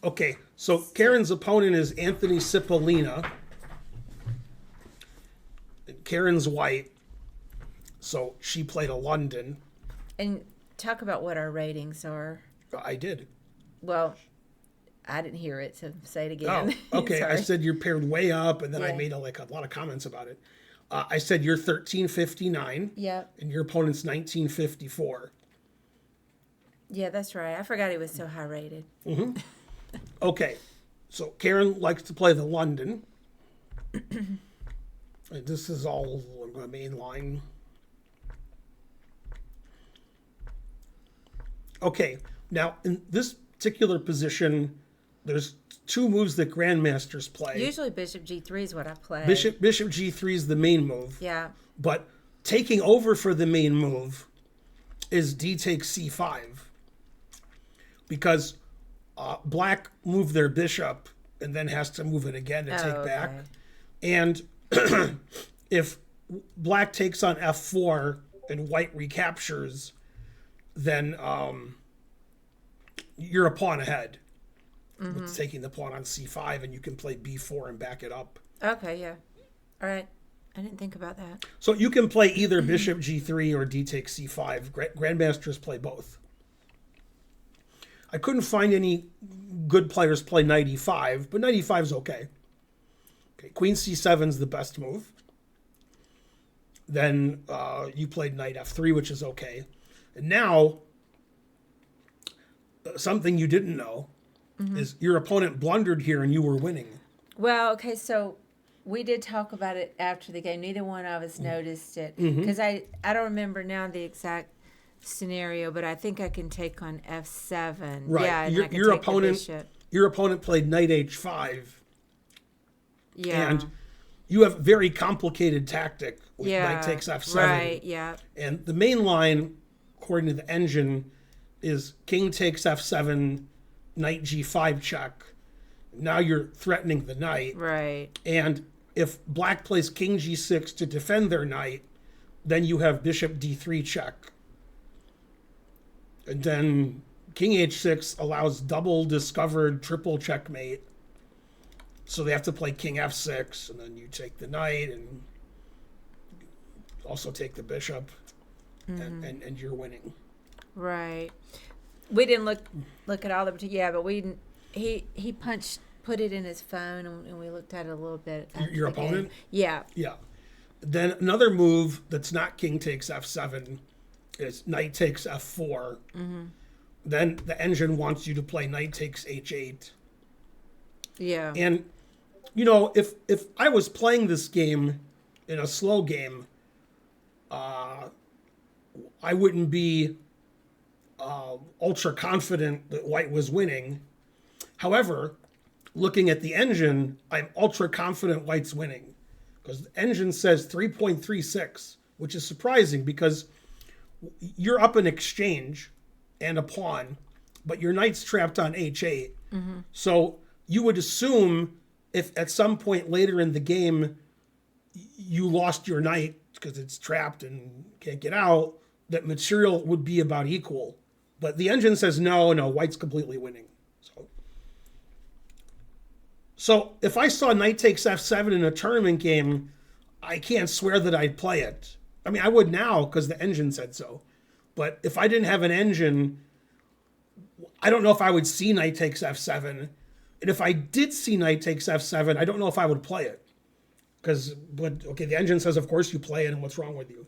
Okay, so Karen's opponent is Anthony Cipollina. And Karen's white, so she played a London. And talk about what our ratings are. I did. Well, I didn't hear it, so say it Oh, again. okay. I Sorry. said you're paired way up, and then I Yeah. made a lot of comments about it. I said you're 1359, Yep. and your opponent's 1954. Yeah, that's right. I forgot he was so high rated. Okay, so Karen likes to play the London. And this is all the main line. Okay, now in this particular position, there's two moves that grandmasters play. Usually Bishop G3 is what I play. Bishop G3 is the main move. Yeah. But taking over for the main move is D takes C5. Because black moved their bishop and then has to move it again to take back. And if black takes on F4 and white recaptures, then you're a pawn ahead. With taking the pawn on C5, and you can play B4 and back it up. Okay, yeah. All right. I didn't think about that. So you can play either bishop G3 or D takes C5. Grandmasters play both. I couldn't find any good players play knight E5, but knight E5 is okay. Okay, Queen C7 is the best move. Then you played knight F3, which is okay. And now, something you didn't know is your opponent blundered here and you were winning. Well, okay, so we did talk about it after the game. Neither one of us noticed it. Because I don't remember now the exact scenario, but I think I can take on F7. Right. Yeah, and I can Your take the bishop. Your opponent played knight H5. Yeah. And you have very complicated tactic with knight takes F7. Right, yeah. And the main line, according to the engine, is king takes F7, knight G5 check. Now you're threatening the knight. Right. And if black plays king G6 to defend their knight, then you have bishop D3 check. And then king H6 allows double discovered triple checkmate. So they have to play king F6, and then you take the knight and also take the bishop, and you're winning. Right. We didn't look at all the but we didn't. He put it in his phone, and we looked at it a little bit. Your opponent? Game. Yeah. Yeah. Then another move that's not king takes F7 is knight takes F4. Then the engine wants you to play knight takes H8. Yeah. And, you know, if I was playing this game in a slow game, I wouldn't be ultra confident that white was winning. However, looking at the engine, I'm ultra confident white's winning. Because the engine says 3.36, which is surprising because you're up an exchange and a pawn, but your knight's trapped on H8. So you would assume if at some point later in the game you lost your knight because it's trapped and can't get out, that material would be about equal. But the engine says no, white's completely winning. So if I saw knight takes F7 in a tournament game, I can't swear that I'd play it. I mean, I would now because the engine said so. But if I didn't have an engine, I don't know if I would see knight takes F7. And if I did see knight takes F7, I don't know if I would play it. Because, the engine says, of course, you play it, and what's wrong with you?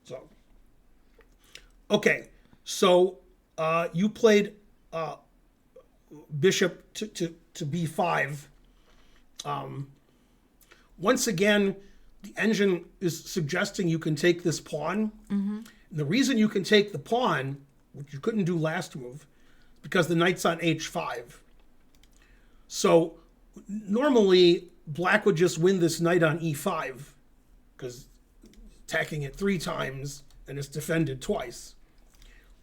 So, okay. So, you played bishop to B5. Once again, the engine is suggesting you can take this pawn. And the reason you can take the pawn, which you couldn't do last move, is because the knight's on H5. So normally, black would just win this knight on E5 because attacking it 3 times and it's defended twice.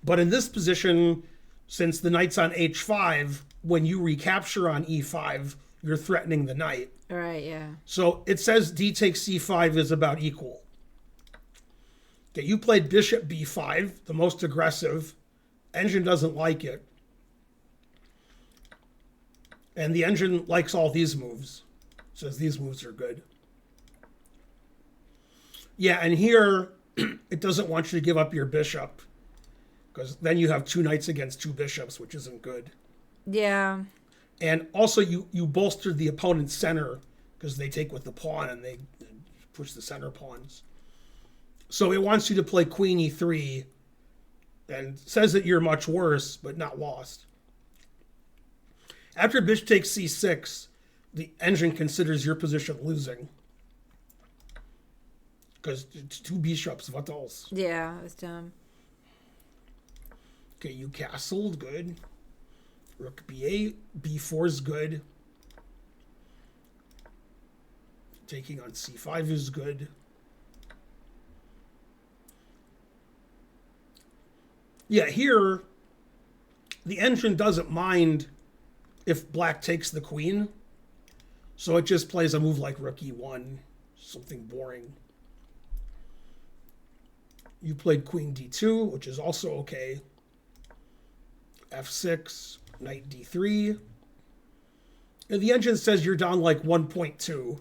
But in this position, since the knight's on H5, when you recapture on E5, you're threatening the knight. Right, yeah. So it says D takes C5 is about equal. Okay, you played bishop B5, the most aggressive. Engine doesn't like it. And the engine likes all these moves. Says these moves are good. Yeah, and here it doesn't want you to give up your bishop, because then you have 2 knights against 2 bishops, which isn't good. Yeah. And also you bolstered the opponent's center, because they take with the pawn and they push the center pawns. So it wants you to play queen e3 and says that you're much worse, but not lost. After bishop takes c6, the engine considers your position losing. Because it's 2 bishops, what else? Yeah, it was dumb. Okay, you castled, good. Rook b8, b4 is good. Taking on c5 is good. Yeah, here, the engine doesn't mind if black takes the queen. So it just plays a move like rook e1, something boring. You played queen d2, which is also okay. f6, knight d3. And the engine says you're down like 1.2,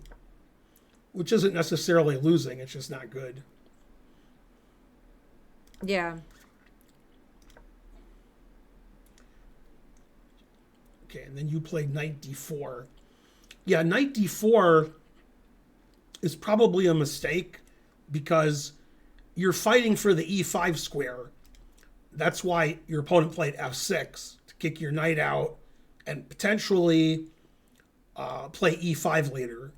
which isn't necessarily losing, it's just not good. Yeah. Okay, and then you played knight d4. Yeah, knight d4 is probably a mistake because you're fighting for the e5 square. That's why your opponent played f6 to kick your knight out and potentially play e5 later.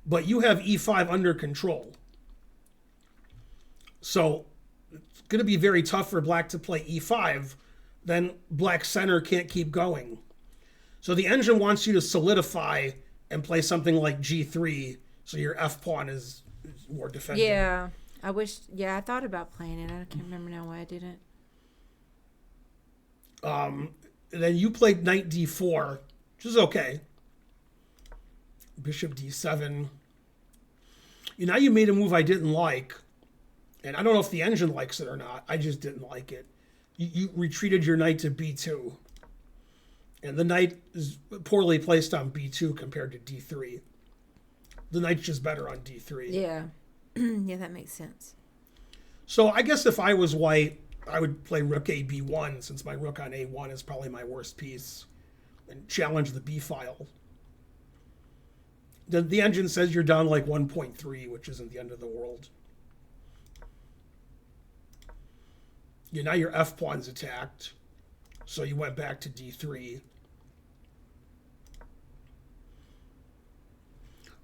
But you have e5 under control. So it's going to be very tough for black to play e5. Then black's center can't keep going. So the engine wants you to solidify and play something like g3 so your f pawn is more defensive. Yeah. I thought about playing it. I can't remember now why I didn't. Then you played knight d4, which is okay. Bishop d7. Now you made a move I didn't like. And I don't know if the engine likes it or not. I just didn't like it. You retreated your knight to b2. And the knight is poorly placed on b2 compared to d3. The knight's just better on d3. Yeah. Yeah, that makes sense. So I guess if I was white, I would play rook a b1, since my rook on a1 is probably my worst piece, and challenge the b file. The engine says you're down like 1.3, which isn't the end of the world. Now your f pawn's attacked, so you went back to d3.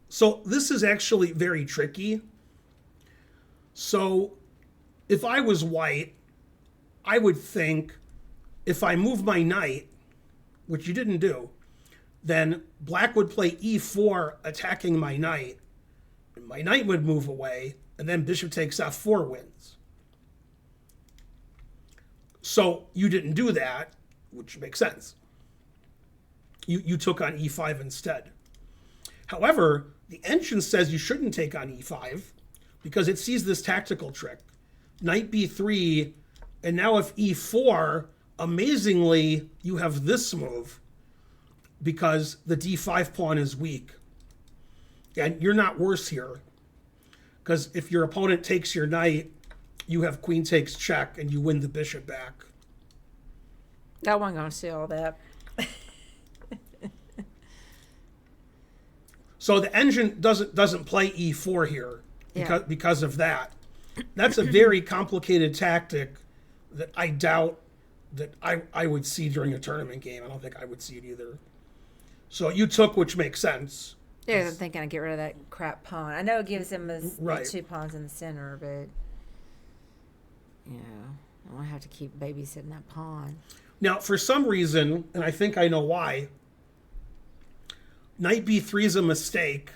So this is actually very tricky. So if I was white, I would think if I move my knight, which you didn't do, then black would play e4 attacking my knight, and my knight would move away, and then bishop takes f4 wins. So you didn't do that, which makes sense. You took on e5 instead. However, the engine says you shouldn't take on e5 because it sees this tactical trick. Knight b3, and now if e4, amazingly, you have this move because the d5 pawn is weak. And you're not worse here because if your opponent takes your knight, you have queen takes check and you win the bishop back. I wasn't going to say all that. So the engine doesn't play e4 here because of that. That's a very complicated tactic that I doubt that I would see during a tournament game. I don't think I would see it either. So you took, which makes sense. Yeah, I'm thinking I'd get rid of that crap pawn. I know it gives him Right. the 2 pawns in the center, but yeah, I don't have to keep babysitting that pawn. Now, for some reason, and I think I know why, knight b3 is a mistake.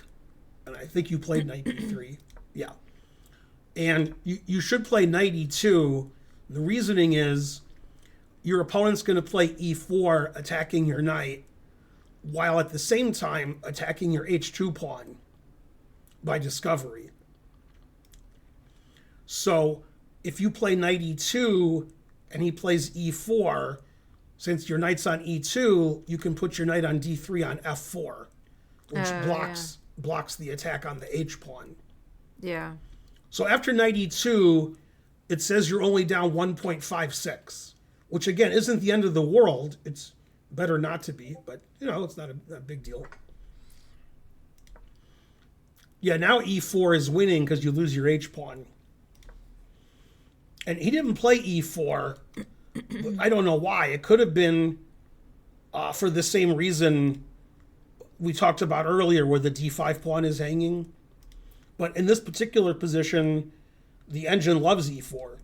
And I think you played knight b3. Yeah. And you should play knight e2. The reasoning is your opponent's going to play e4 attacking your knight, while at the same time attacking your h2 pawn by discovery. So if you play knight e2 and he plays e4, since your knight's on e2, you can put your knight on d3 on f4, which blocks the attack on the h pawn. Yeah. So after knight e2, it says you're only down 1.56, which again isn't the end of the world. It's better not to be, but it's not a big deal. Yeah, now e4 is winning because you lose your h pawn. And he didn't play e4. I don't know why. It could have been for the same reason we talked about earlier, where the d5 pawn is hanging. But in this particular position, the engine loves e4.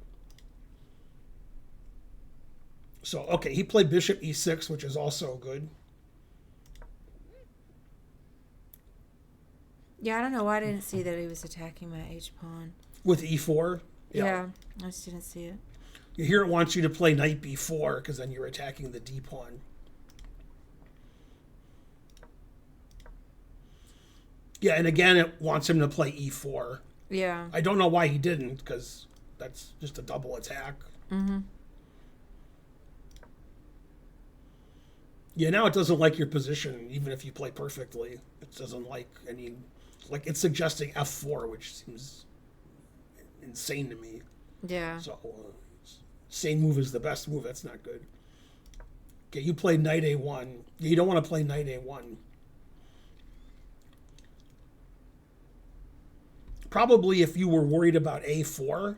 So, okay, he played bishop e6, which is also good. Yeah, I don't know why I didn't see that he was attacking my h pawn. With e4? Yeah, I just didn't see it. Here it wants you to play knight b4, because then you're attacking the d pawn. Yeah, and again, it wants him to play e4. Yeah. I don't know why he didn't, because that's just a double attack. Mm-hmm. Yeah, now it doesn't like your position, even if you play perfectly. It doesn't like any... Like, it's suggesting f4, which seems insane to me. Yeah. So, same move is the best move. That's not good. Okay, you played knight a1. You don't want to play knight a1. Probably if you were worried about a4,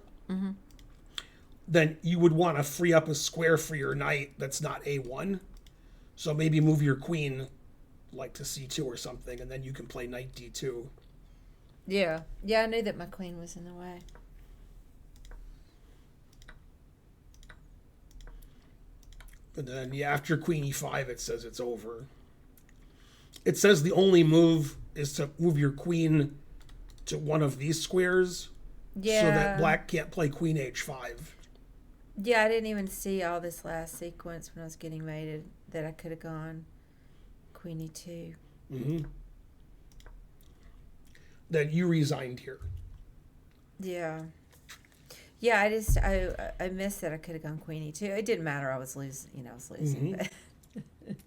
then you would want to free up a square for your knight that's not a1. So maybe move your queen like to c2 or something, and then you can play knight d2. Yeah. Yeah, I knew that my queen was in the way. And then, yeah, after queen e5, it says it's over. It says the only move is to move your queen to one of these squares, Yeah. so that black can't play queen h5. Yeah, I didn't even see all this last sequence when I was getting mated that I could have gone queen e2. Mm-hmm. Then you resigned here. Yeah. Yeah, I missed that I could have gone queen e2. It didn't matter. I was losing. I was losing. Mm-hmm.